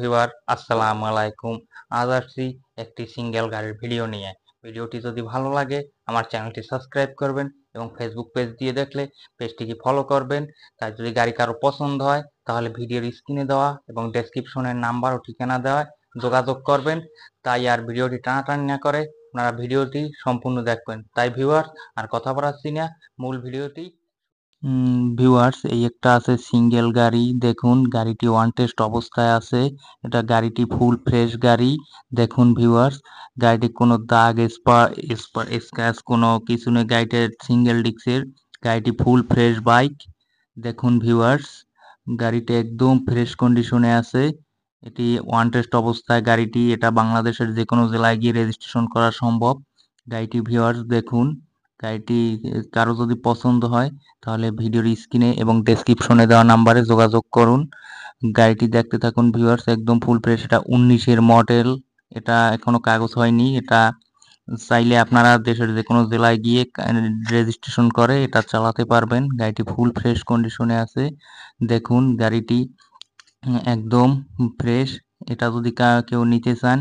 Viewer আসসালামু আলাইকুম। আজ আসছি একটি সিঙ্গেল গাড়ির ভিডিও নিয়ে। ভিডিওটি যদি ভালো লাগে আমার চ্যানেলটি সাবস্ক্রাইব করবেন এবং ফেসবুক পেজ দিয়ে দেখলে পেজটিকে ফলো করবেন। তাই যদি গাড়ি কারো পছন্দ হয় তাহলে ভিডিওর স্ক্রিনে দেওয়া এবং ডেসক্রিপশনের নাম্বার ও ঠিকানা দেওয়া যোগাযোগ করবেন। তাই আর ভিডিওটি টানাটানি না করে আপনারা ভিডিওটি সম্পূর্ণ দেখবেন। তাই ভিউয়ার আর কথা বাড়াচ্ছি না, মূল ভিডিওটি। ভিউয়ার্স, এই একটা আছে সিঙ্গেল গাড়ি। দেখুন গাড়িটি ওয়ান টেস্ট অবস্থায় আছে। এটা গাড়িটি ফুল ফ্রেশ গাড়ি। দেখুন ভিউয়ার্স, গাড়িটি কোনো দাগ স্ক্র্যাচ কোনো কিছু নেই। গাড়িটা সিঙ্গেল ডিস্কের, গাড়িটি ফুল ফ্রেশ বাইক। দেখুন ভিউয়ার্স, গাড়িটা একদম ফ্রেশ কন্ডিশনে আছে। এটি ওয়ান টেস্ট অবস্থায় গাড়িটি। এটা বাংলাদেশের যে কোনো জেলায় গিয়ে রেজিস্ট্রেশন করা সম্ভব। গাড়িটি ভিউয়ার্স দেখুন, গাড়িটি কারো যদি পছন্দ হয় তাহলে ভিডিওর স্ক্রিনে এবং ডেসক্রিপশনে দেওয়া নাম্বারে যোগাযোগ করুন। গাড়িটি দেখতে থাকুন ভিউয়ার্স, একদম ফুল ফ্রেশ। এটা 19-এর মডেল। এটা এখনো কাগজ হয়নি। এটা চাইলে আপনারা দেশের যে কোনো জেলায় গিয়ে রেজিস্ট্রেশন করে এটা চালাতে পারবেন। গাড়িটি ফুল ফ্রেশ কন্ডিশনে আছে। দেখুন গাড়িটি একদম ফ্রেশ। এটা যদি কেউ নিতে চান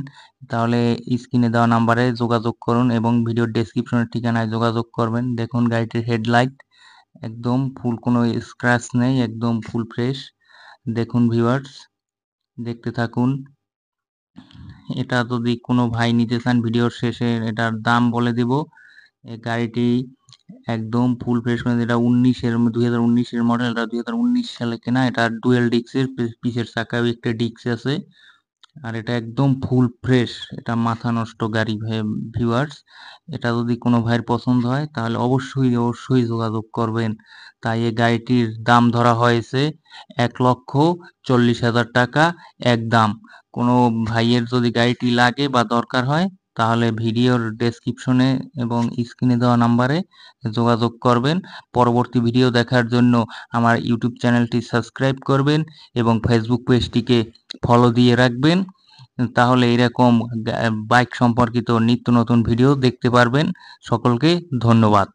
তাহলে স্ক্রিনে দেওয়া নাম্বারে যোগাযোগ করুন এবং ভিডিওর ডেসক্রিপশনের ঠিকানায় যোগাযোগ করবেন। দেখুন গাড়িটির হেডলাইট একদম ফুল, কোনো স্ক্র্যাচ নেই, একদম ফুল ফ্রেশ। দেখুন ভিউয়ার্স, দেখতে থাকুন। এটা যদি কোনো ভাই নিতে চান ভিডিওর শেষে এটার দাম বলে দেব। এই গাড়িটি একদম ফুল ফ্রেশ করে, এটা 2019-এর মডেল। এটা 2019 সালে কেনা। এটা ডুয়েল ডিস্কের, পিছের চাকাও একটা ডিস্ক আছে। আর এটা একদম ফুল ফ্রেশ। এটা মাথা নষ্ট গাড়ি ভিউয়ার্স। এটা যদি কোনো ভাইয়ের পছন্দ হয় তাহলে অবশ্যই যোগাযোগ করবেন। তাই এই গাড়িটির দাম ধরা হয়েছে 1,40,000 টাকা একদম। কোনো ভাইয়ের যদি গাড়িটি লাগে বা দরকার হয় তাহলে ভিডিওর ডেসক্রিপশনে এবং স্ক্রিনে দেওয়া নাম্বারে যোগাযোগ করবেন। পরবর্তী ভিডিও দেখার জন্য আমার ইউটিউব চ্যানেলটি সাবস্ক্রাইব করবেন এবং ফেসবুক পেজটিকে ফলো দিয়ে রাখবেন। তাহলে এরকম বাইক সম্পর্কিত নিত্য নতুন ভিডিও দেখতে পারবেন। সকলকে ধন্যবাদ।